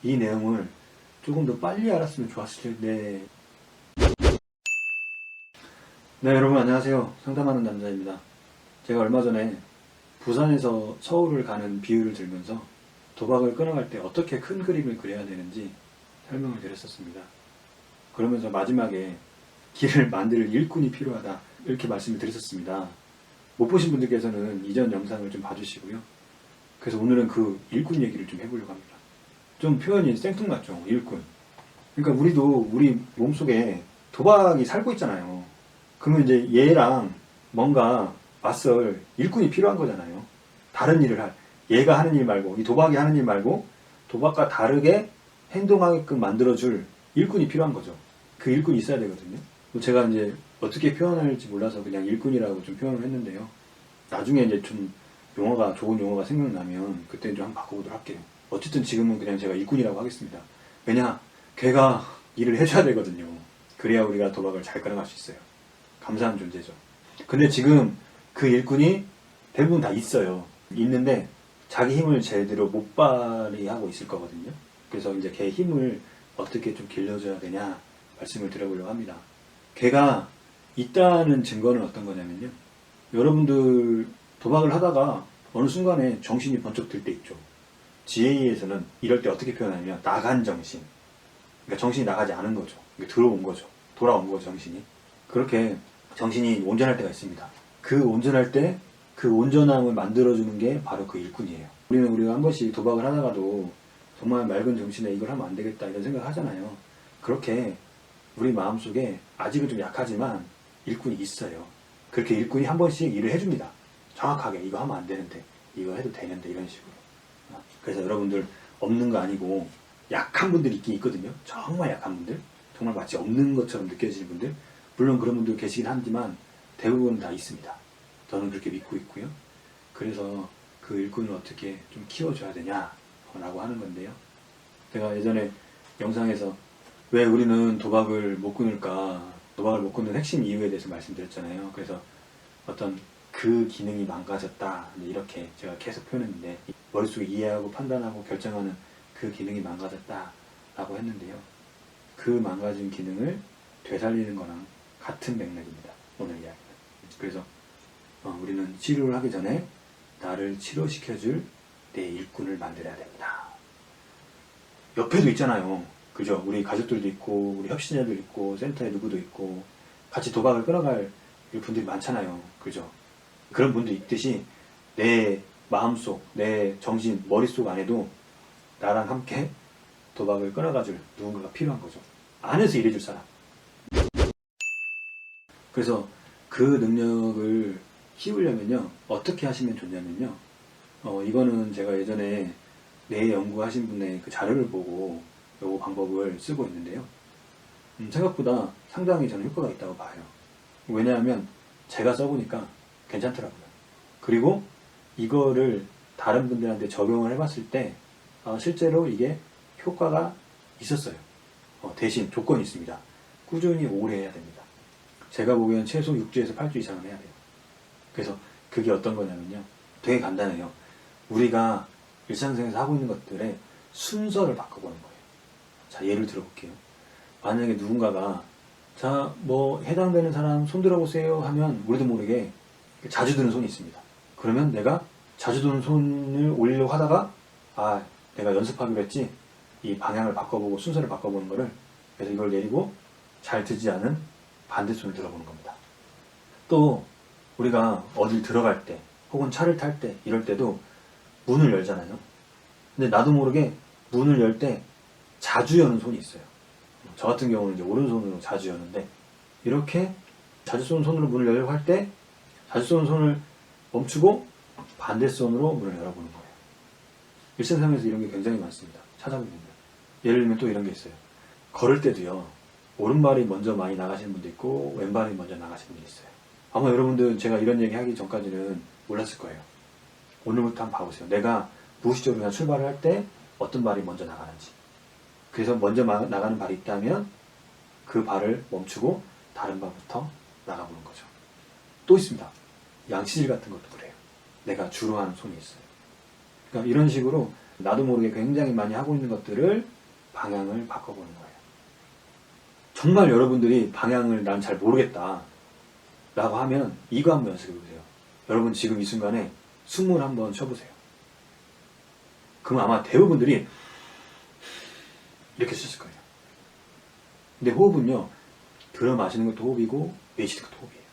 이 내용을 조금 더 빨리 알았으면 좋았을 텐데. 네, 여러분 안녕하세요. 상담하는 남자입니다. 제가 얼마 전에 부산에서 서울을 가는 비유를 들면서 도박을 끊어갈 때 어떻게 큰 그림을 그려야 되는지 설명을 드렸었습니다. 그러면서 마지막에 길을 만들 일꾼이 필요하다 이렇게 말씀을 드렸었습니다. 못 보신 분들께서는 이전 영상을 좀 봐주시고요. 그래서 오늘은 그 일꾼 얘기를 좀 해보려고 합니다. 좀 표현이 생뚱맞죠? 일꾼. 그러니까 우리도 우리 몸속에 도박이 살고 있잖아요. 그러면 이제 얘랑 뭔가 맞설 일꾼이 필요한 거잖아요. 다른 일을 얘가 하는 일 말고, 이 도박이 하는 일 말고 도박과 다르게 행동하게끔 만들어줄 일꾼이 필요한 거죠. 그 일꾼이 있어야 되거든요. 제가 이제 어떻게 표현할지 몰라서 그냥 일꾼이라고 좀 표현을 했는데요. 나중에 이제 좀 용어가, 좋은 용어가 생각나면 그때는 좀 한번 바꿔보도록 할게요. 어쨌든 지금은 그냥 제가 일꾼이라고 하겠습니다. 왜냐? 걔가 일을 해줘야 되거든요. 그래야 우리가 도박을 잘 끌어갈 수 있어요. 감사한 존재죠. 근데 지금 그 일꾼이 대부분 다 있어요. 있는데 자기 힘을 제대로 못 발휘하고 있을 거거든요. 그래서 이제 걔 힘을 어떻게 좀 길러줘야 되냐 말씀을 드려보려고 합니다. 걔가 있다는 증거는 어떤 거냐면요. 여러분들 도박을 하다가 어느 순간에 정신이 번쩍 들 때 있죠. GA에서는 이럴 때 어떻게 표현하냐면 나간 정신. 그러니까 정신이 나가지 않은 거죠. 들어온 거죠. 돌아온 거죠, 정신이. 그렇게 정신이 온전할 때가 있습니다. 그 온전할 때 그 온전함을 만들어주는 게 바로 그 일꾼이에요. 우리가 한 번씩 도박을 하다가도 정말 맑은 정신에 이걸 하면 안 되겠다 이런 생각 하잖아요. 그렇게 우리 마음속에 아직은 좀 약하지만 일꾼이 있어요. 그렇게 일꾼이 한 번씩 일을 해줍니다. 정확하게 이거 하면 안 되는데 이거 해도 되는데 이런 식으로. 그래서 여러분들 없는 거 아니고 약한 분들이 있긴 있거든요. 정말 약한 분들, 정말 마치 없는 것처럼 느껴지는 분들, 물론 그런 분도 계시긴 하지만 대부분 다 있습니다. 저는 그렇게 믿고 있고요. 그래서 그 일꾼을 어떻게 좀 키워줘야 되냐라고 하는 건데요. 제가 예전에 영상에서 왜 우리는 도박을 못 끊을까, 도박을 못 끊는 핵심 이유에 대해서 말씀드렸잖아요. 그래서 어떤 그 기능이 망가졌다 이렇게 제가 계속 표현했는데, 머릿속에 이해하고 판단하고 결정하는 그 기능이 망가졌다 라고 했는데요. 그 망가진 기능을 되살리는 거랑 같은 맥락입니다, 오늘 이야기는. 그래서 우리는 치료를 하기 전에 나를 치료시켜줄 내 일꾼을 만들어야 됩니다. 옆에도 있잖아요. 그죠? 우리 가족들도 있고 우리 협신자도 있고 센터에 누구도 있고 같이 도박을 끊어갈 분들이 많잖아요. 그죠? 그런 분도 있듯이 내 마음속, 내 정신, 머릿속 안에도 나랑 함께 도박을 끊어가줄 누군가가 필요한 거죠. 안에서 일해줄 사람. 그래서 그 능력을 키우려면요, 어떻게 하시면 좋냐면요, 이거는 제가 예전에 뇌 연구하신 분의 그 자료를 보고 요 방법을 쓰고 있는데요. 생각보다 상당히 저는 효과가 있다고 봐요. 왜냐하면 제가 써보니까 괜찮더라고요. 그리고 이거를 다른 분들한테 적용을 해봤을 때 실제로 이게 효과가 있었어요. 대신 조건이 있습니다. 꾸준히 오래 해야 됩니다. 제가 보기엔 최소 6주에서 8주 이상은 해야 돼요. 그래서 그게 어떤 거냐면요, 되게 간단해요. 우리가 일상생활에서 하고 있는 것들의 순서를 바꿔보는 거예요. 자, 예를 들어볼게요. 만약에 누군가가 자, 뭐 해당되는 사람 손 들어보세요 하면 우리도 모르게 자주 드는 손이 있습니다. 그러면 내가 자주 드는 손을 올리려고 하다가 내가 연습하기로 했지, 이 방향을 바꿔보고 순서를 바꿔보는 거를, 그래서 이걸 내리고 잘 드지 않은 반대손을 들어보는 겁니다. 또 우리가 어딜 들어갈 때 혹은 차를 탈 때 이럴 때도 문을 열잖아요. 근데 나도 모르게 문을 열 때 자주 여는 손이 있어요. 저 같은 경우는 이제 오른손으로 자주 여는데, 이렇게 자주 쏘는 손으로 문을 열려고 할 때 자주 쏘는 손을 멈추고 반대손으로 문을 열어보는 거예요. 일상생활에서 이런 게 굉장히 많습니다. 찾아보면. 예를 들면 또 이런 게 있어요. 걸을 때도요, 오른발이 먼저 많이 나가시는 분도 있고 왼발이 먼저 나가시는 분도 있어요. 아마 여러분들 제가 이런 얘기 하기 전까지는 몰랐을 거예요. 오늘부터 한번 봐보세요. 내가 무의식적으로 그냥 출발을 할 때 어떤 발이 먼저 나가는지. 그래서 먼저 나가는 발이 있다면 그 발을 멈추고 다른 발부터 나가보는 거죠. 또 있습니다. 양치질 같은 것도 그래요. 내가 주로 하는 손이 있어요. 그러니까 이런 식으로 나도 모르게 굉장히 많이 하고 있는 것들을 방향을 바꿔보는 거예요. 정말 여러분들이 방향을 난 잘 모르겠다 라고 하면 이거 한번 연습해보세요. 여러분 지금 이 순간에 숨을 한번 쉬어보세요. 그럼 아마 대부분들이 이렇게 쉬실 거예요. 근데 호흡은요, 들어 마시는 것도 호흡이고 내쉬는 것도 호흡이에요.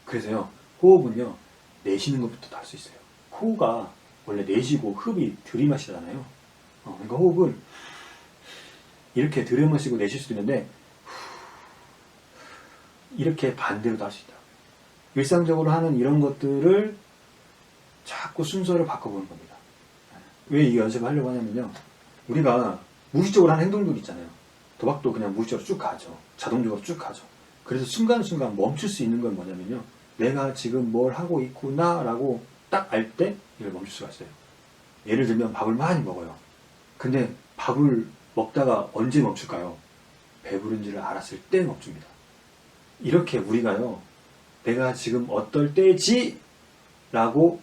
그래서요, 호흡은요, 내쉬는 것부터 할 수 있어요. 코가 원래 내쉬고 흡이 들이마시잖아요. 그러니까 호흡을 이렇게 들이마시고 내쉴 수도 있는데 이렇게 반대로도 할 수 있다. 일상적으로 하는 이런 것들을 자꾸 순서를 바꿔보는 겁니다. 왜 이 연습을 하려고 하냐면요, 우리가 무의식적으로 하는 행동들 있잖아요. 도박도 그냥 무의식적으로 쭉 가죠. 자동적으로 쭉 가죠. 그래서 순간순간 멈출 수 있는 건 뭐냐면요, 내가 지금 뭘 하고 있구나 라고 딱 알 때 이걸 멈출 수가 있어요. 예를 들면 밥을 많이 먹어요. 근데 밥을 먹다가 언제 멈출까요? 배부른지를 알았을 때 멈춥니다. 이렇게 우리가요, 내가 지금 어떨 때지? 라고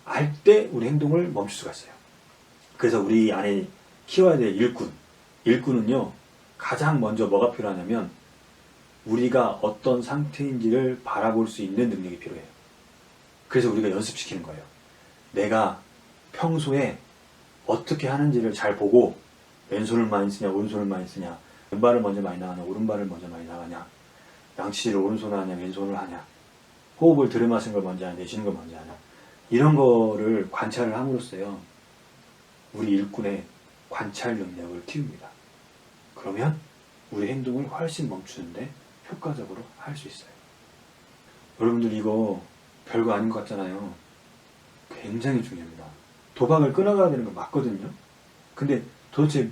알 때 우리 행동을 멈출 수가 있어요. 그래서 우리 안에 키워야 될 일꾼. 일꾼은요, 가장 먼저 뭐가 필요하냐면 우리가 어떤 상태인지를 바라볼 수 있는 능력이 필요해요. 그래서 우리가 연습시키는 거예요. 내가 평소에 어떻게 하는지를 잘 보고 왼손을 많이 쓰냐 오른손을 많이 쓰냐, 왼발을 먼저 많이 나가냐 오른발을 먼저 많이 나가냐, 양치질을 오른손을 하냐 왼손을 하냐, 호흡을 들이마시는 걸 먼저 하냐 내쉬는 걸 먼저 하냐, 이런 거를 관찰을 함으로써요, 우리 일꾼의 관찰 능력을 키웁니다. 그러면 우리 행동을 훨씬 멈추는데 효과적으로 할 수 있어요. 여러분들 이거 별거 아닌 것 같잖아요. 굉장히 중요합니다. 도박을 끊어가야 되는 건 맞거든요. 근데 도대체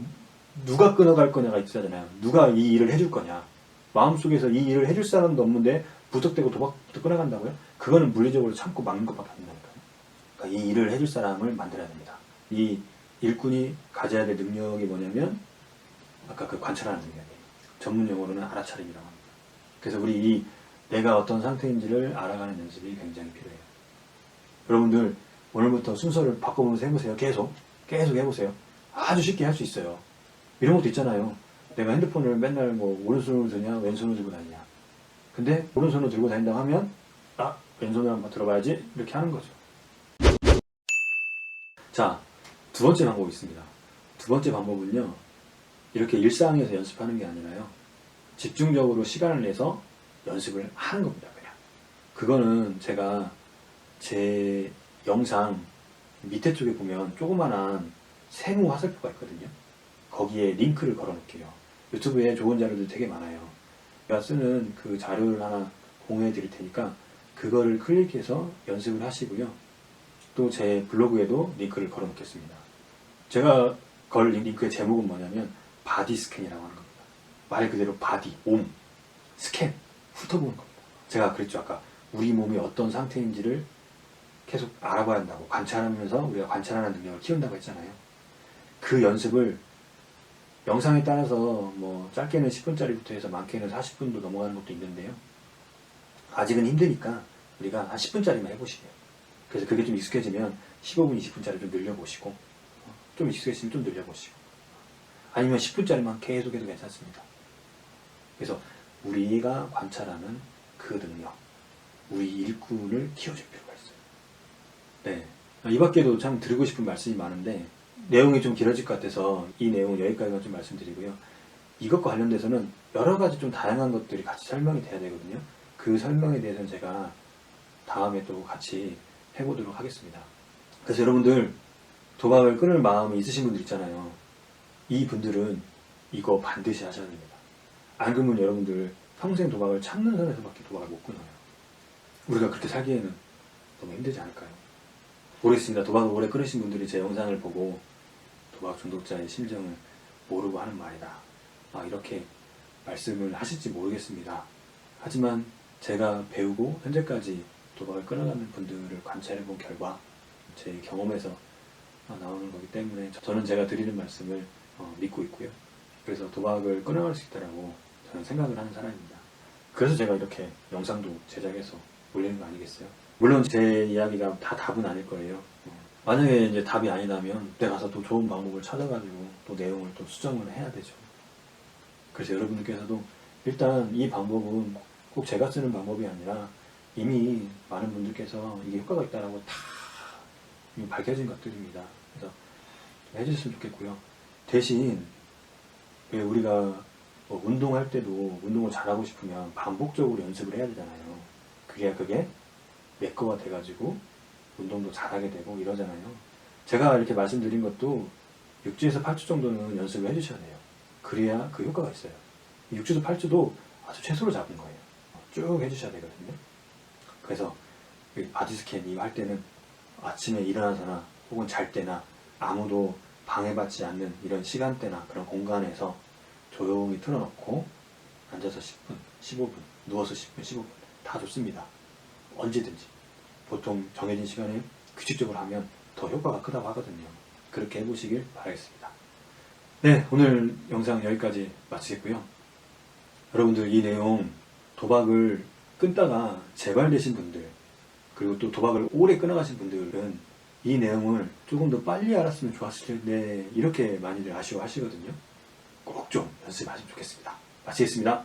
누가 끊어갈 거냐가 있어야잖아요. 누가 이 일을 해줄 거냐. 마음속에서 이 일을 해줄 사람도 없는데 부탁되고 도박부터 끊어간다고요? 그거는 물리적으로 참고 막는 것밖에 안 된다니까요. 그러니까 이 일을 해줄 사람을 만들어야 됩니다. 이 일꾼이 가져야 될 능력이 뭐냐면 아까 그 관찰하는 능력이에요. 전문 용어로는 알아차림이라고 합니다. 그래서 우리 내가 어떤 상태인지를 알아가는 연습이 굉장히 필요해요. 여러분들 오늘부터 순서를 바꿔보면서 해보세요. 계속 해보세요. 아주 쉽게 할 수 있어요. 이런 것도 있잖아요. 내가 핸드폰을 맨날 뭐 오른손으로 드냐 왼손으로 들고 다니냐. 근데 오른손으로 들고 다닌다고 하면 왼손으로 한번 들어봐야지 이렇게 하는 거죠. 자, 두 번째 방법이 있습니다. 두 번째 방법은요, 이렇게 일상에서 연습하는 게 아니라요, 집중적으로 시간을 내서 연습을 하는 겁니다. 그냥 그거는 제가 제 영상 밑에 쪽에 보면 조그만한 세모 화살표가 있거든요. 거기에 링크를 걸어 놓을게요. 유튜브에 좋은 자료들 되게 많아요. 제가 쓰는 그 자료를 하나 공유해 드릴 테니까 그거를 클릭해서 연습을 하시고요. 또 제 블로그에도 링크를 걸어 놓겠습니다. 제가 걸 링크의 제목은 뭐냐면 바디 스캔이라고 하는 겁니다. 말 그대로 바디, 몸, 스캔, 훑어보는 겁니다. 제가 그랬죠. 아까 우리 몸이 어떤 상태인지를 계속 알아봐야 한다고, 관찰하면서 우리가 관찰하는 능력을 키운다고 했잖아요. 그 연습을 영상에 따라서 뭐 짧게는 10분짜리부터 해서 많게는 40분도 넘어가는 것도 있는데요. 아직은 힘드니까 우리가 한 10분짜리만 해보시게요. 그래서 그게 좀 익숙해지면 15분, 20분짜리 좀 늘려보시고, 좀 익숙해지면 좀 늘려보시고, 아니면 10분짜리만 계속 해도 괜찮습니다. 그래서 우리가 관찰하는 그 능력, 우리 일꾼을 키워줄 필요가 있어요. 네. 이 밖에도 참 드리고 싶은 말씀이 많은데 내용이 좀 길어질 것 같아서 이 내용은 여기까지만 좀 말씀드리고요. 이것과 관련돼서는 여러 가지 좀 다양한 것들이 같이 설명이 돼야 되거든요. 그 설명에 대해서는 제가 다음에 또 같이 해보도록 하겠습니다. 그래서 여러분들 도박을 끊을 마음이 있으신 분들 있잖아요. 이 분들은 이거 반드시 하셔야 됩니다. 안 그러면 여러분들 평생 도박을 참는 선에서밖에 도박을 못 끊어요. 우리가 그렇게 살기에는 너무 힘들지 않을까요? 모르겠습니다. 도박을 오래 끊으신 분들이 제 영상을 보고 도박 중독자의 심정을 모르고 하는 말이다, 이렇게 말씀을 하실지 모르겠습니다. 하지만 제가 배우고 현재까지 도박을 끊어가는 분들을 관찰해 본 결과 제 경험에서 나오는 거기 때문에 저는 제가 드리는 말씀을 믿고 있고요. 그래서 도박을 끊어갈 수 있다라고 저는 생각을 하는 사람입니다. 그래서 제가 이렇게 영상도 제작해서 올리는 거 아니겠어요? 물론 제 이야기가 다 답은 아닐 거예요. 만약에 이제 답이 아니라면 그때 가서 또 좋은 방법을 찾아가지고 또 내용을 또 수정을 해야 되죠. 그래서 여러분들께서도 일단 이 방법은 꼭 제가 쓰는 방법이 아니라 이미 많은 분들께서 이게 효과가 있다라고 다 이미 밝혀진 것들입니다. 그래서 해주셨으면 좋겠고요. 대신 왜 우리가 뭐 운동할 때도 운동을 잘하고 싶으면 반복적으로 연습을 해야 되잖아요. 그게 매거가 돼가지고 운동도 잘하게 되고 이러잖아요. 제가 이렇게 말씀드린 것도 6주에서 8주 정도는 연습을 해주셔야 돼요. 그래야 그 효과가 있어요. 6주에서 8주도 아주 최소로 잡은 거예요. 쭉 해주셔야 되거든요. 그래서 바디 스캔 이거 할 때는 아침에 일어나서나 혹은 잘 때나 아무도 방해받지 않는 이런 시간대나 그런 공간에서 조용히 틀어놓고 앉아서 10분, 15분, 누워서 10분, 15분 다 좋습니다. 언제든지. 보통 정해진 시간에 규칙적으로 하면 더 효과가 크다고 하거든요. 그렇게 해보시길 바라겠습니다. 네, 오늘 영상 여기까지 마치겠고요. 여러분들 이 내용 도박을 끊다가 재발되신 분들 그리고 또 도박을 오래 끊어가신 분들은 이 내용을 조금 더 빨리 알았으면 좋았을 텐데 이렇게 많이들 아쉬워하시거든요. 꼭 좀 연습하시면 좋겠습니다. 마치겠습니다.